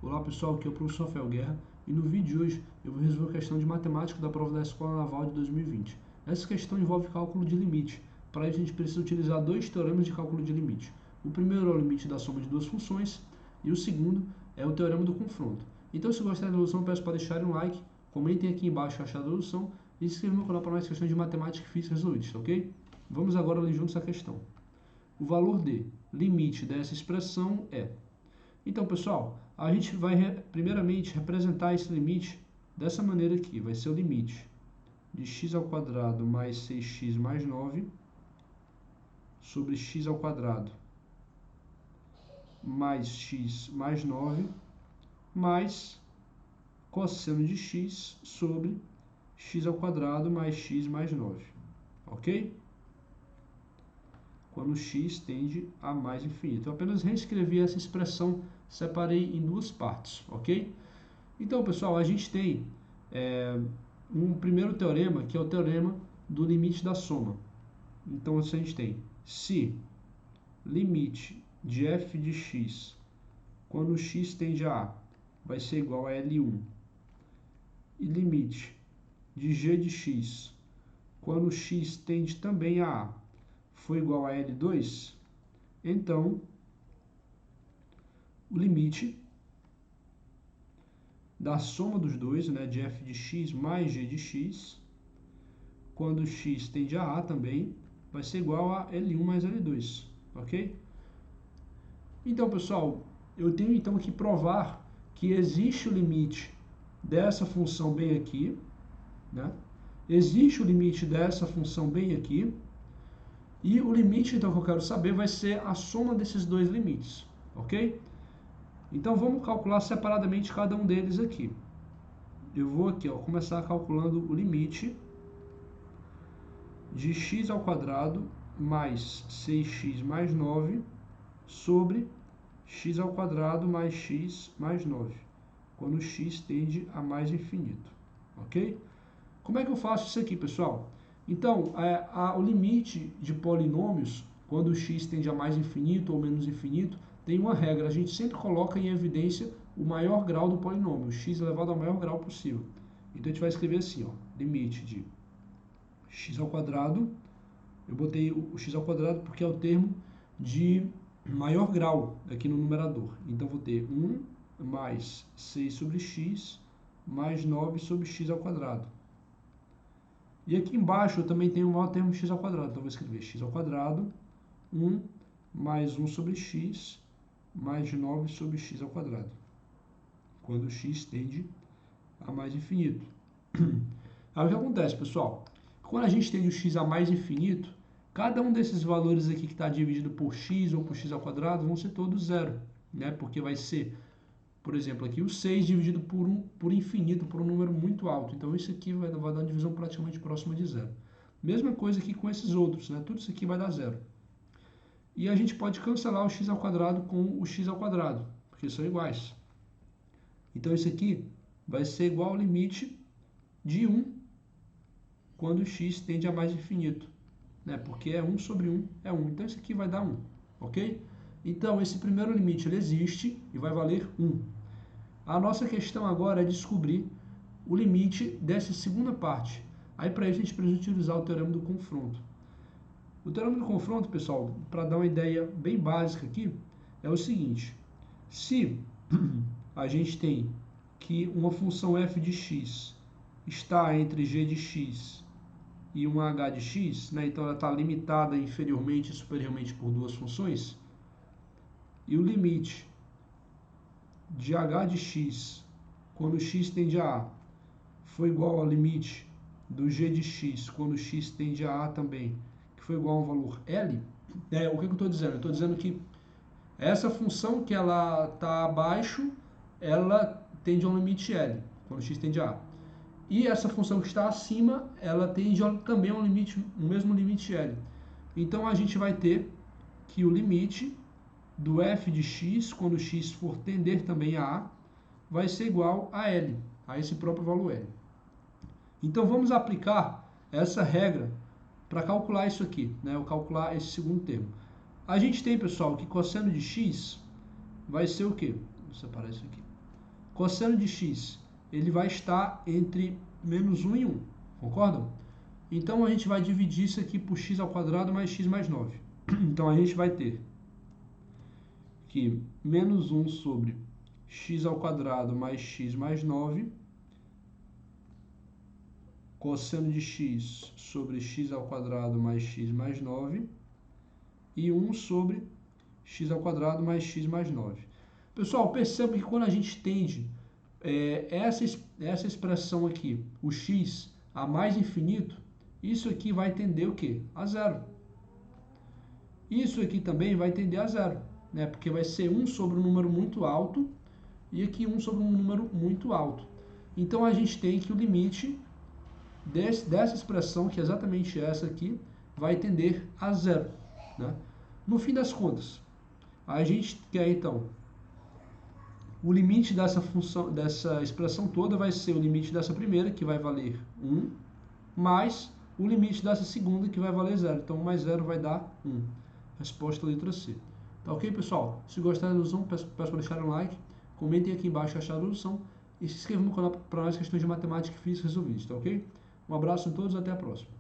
Olá pessoal, aqui é o professor Rafael Guerra e no vídeo de hoje eu vou resolver a questão de matemática da prova da Escola Naval de 2020. Essa questão envolve cálculo de limite. Para isso a gente precisa utilizar dois teoremas de cálculo de limite. O primeiro é o limite da soma de duas funções e o segundo é o teorema do confronto. Então, se gostarem da resolução, peço para deixarem um like, comentem aqui embaixo achar a resolução e se inscrevam no canal para mais questões de matemática e física resolvidas, ok? Vamos agora ler juntos a questão. O valor de limite dessa expressão é... Então, pessoal, a gente vai primeiramente representar esse limite dessa maneira aqui. Vai ser o limite de x ao quadrado mais 6x mais 9 sobre x ao quadrado mais x mais 9 mais cosseno de x sobre x ao quadrado mais x mais 9. Ok? Quando x tende a mais infinito. Eu apenas reescrevi essa expressão, separei em duas partes, ok? Então, pessoal, a gente tem um primeiro teorema, que é o teorema do limite da soma. Então, a gente tem se limite de f de x, quando x tende a A, vai ser igual a L1, e limite de g de x, quando x tende também a A, foi igual a L2, então o limite da soma dos dois, né, de f de x mais g de x, quando x tende a A também, vai ser igual a L1 mais L2, ok? Então, pessoal, eu tenho então que provar que existe o limite dessa função bem aqui, né? Existe o limite dessa função bem aqui, e o limite, então, que eu quero saber vai ser a soma desses dois limites, ok? Então, vamos calcular separadamente cada um deles aqui. Eu vou aqui, ó, começar calculando o limite de x ao quadrado mais 6x mais 9 sobre x ao quadrado mais x mais 9, quando x tende a mais infinito, ok? Como é que eu faço isso aqui, pessoal? Então, o limite de polinômios, quando x tende a mais infinito ou menos infinito, tem uma regra, a gente sempre coloca em evidência o maior grau do polinômio, x elevado ao maior grau possível. Então a gente vai escrever assim, ó, limite de x ao quadrado, eu botei o x ao quadrado porque é o termo de maior grau aqui no numerador. Então vou ter 1 mais 6 sobre x mais 9 sobre x ao quadrado. E aqui embaixo eu também tenho o maior termo x ao quadrado. Então vou escrever x ao quadrado, 1 mais 1 sobre x mais 9 sobre x ao quadrado, quando x tende a mais infinito. Aí o que acontece, pessoal? Quando a gente tende o x a mais infinito, cada um desses valores aqui que está dividido por x ou por x ao quadrado vão ser todos zero, né? Porque vai ser, por exemplo, aqui o 6 dividido por infinito, por um número muito alto. Então isso aqui vai dar uma divisão praticamente próxima de zero. Mesma coisa aqui com esses outros, né? Tudo isso aqui vai dar zero. E a gente pode cancelar o x ao quadrado com o x ao quadrado, porque são iguais. Então isso aqui vai ser igual ao limite de 1 quando x tende a mais infinito, né? Porque é 1 sobre 1 é 1. Então isso aqui vai dar 1, ok? Então esse primeiro limite ele existe e vai valer 1. A nossa questão agora é descobrir o limite dessa segunda parte. Aí para isso a gente precisa utilizar o teorema do confronto. O teorema do confronto, pessoal, para dar uma ideia bem básica aqui, é o seguinte: se a gente tem que uma função f de x está entre g de x e um h de x, né, então ela está limitada inferiormente e superiormente por duas funções, e o limite de h de x, quando x tende a A, foi igual ao limite do g de x, quando x tende a A também, que foi igual a um valor L, o que eu estou dizendo? Eu estou dizendo que essa função que ela está abaixo, ela tende a um limite L, quando x tende a A. E essa função que está acima, ela tende também a um limite, o mesmo limite L. Então a gente vai ter que o limite do f de x, quando x for tender também a A, vai ser igual a L, a esse próprio valor L. Então vamos aplicar essa regra para calcular isso aqui, né? Ou calcular esse segundo termo. A gente tem, pessoal, que cosseno de x vai ser o quê? Vou separar isso aqui. cosseno de x, ele vai estar entre menos 1 e 1, concordam? Então, a gente vai dividir isso aqui por x ao quadrado mais x mais 9. Então, a gente vai ter que menos 1 sobre x ao quadrado mais x mais 9, cosseno de x sobre x ao quadrado mais x mais 9, e 1 sobre x ao quadrado mais x mais 9. Pessoal, perceba que quando a gente tende essa expressão aqui, o x a mais infinito, isso aqui vai tender o quê? A zero. Isso aqui também vai tender a zero, né? Porque vai ser 1 sobre um número muito alto e aqui 1 sobre um número muito alto. Então, a gente tem que o limite dessa expressão, que é exatamente essa aqui, vai tender a zero, né? No fim das contas, a gente quer, então, o limite dessa função, dessa expressão toda vai ser o limite dessa primeira, que vai valer 1, mais o limite dessa segunda, que vai valer 0. Então, 1 mais 0 vai dar 1. Resposta letra C. Tá ok, pessoal? Se gostaram da resolução, peço para deixarem um like, comentem aqui embaixo o que acharam da resolução e se inscrevam no canal para mais questões de matemática e física resolvidas, tá ok? Um abraço a todos, até a próxima.